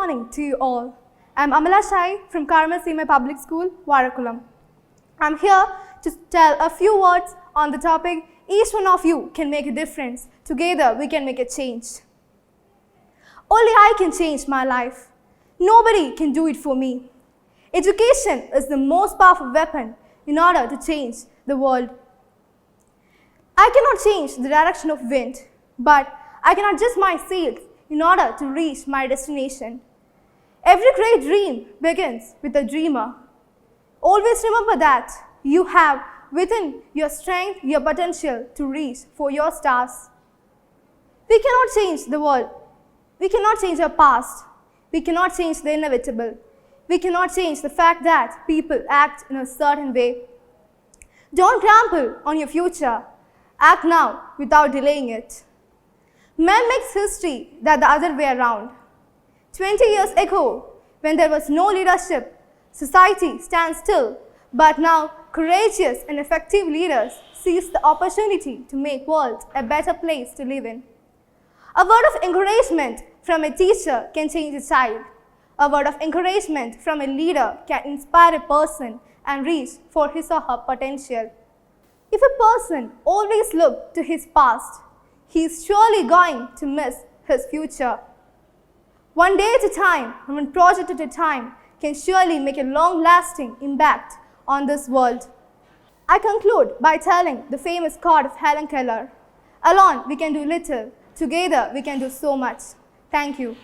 morning to you all. I'm Amala Shayi from CARMEL Public School, VAZHAKULAM. I'm here to tell a few words on the topic, each one of you can make a difference. Together we can make a change. Only I can change my life. Nobody can do it for me. Education is the most powerful weapon in order to change the world. I cannot change the direction of wind, but I can adjust my sails in order to reach my destination. Every great dream begins with a dreamer. Always remember that you have within your strength, your potential to reach for your stars. We cannot change the world. We cannot change our past. We cannot change the inevitable. We cannot change the fact that people act in a certain way. Don't gamble on your future. Act now without delaying it. Man makes history that the other way around. 20 years ago, when there was no leadership, society stands still, but now courageous and effective leaders seize the opportunity to make the world a better place to live in. A word of encouragement from a teacher can change a child. A word of encouragement from a leader can inspire a person and reach for his or her potential. If a person always looks to his past, he is surely going to miss his future. One day at a time, and one project at a time, can surely make a long-lasting impact on this world. I conclude by telling the famous quote of Helen Keller, "Alone we can do little, together we can do so much." Thank you.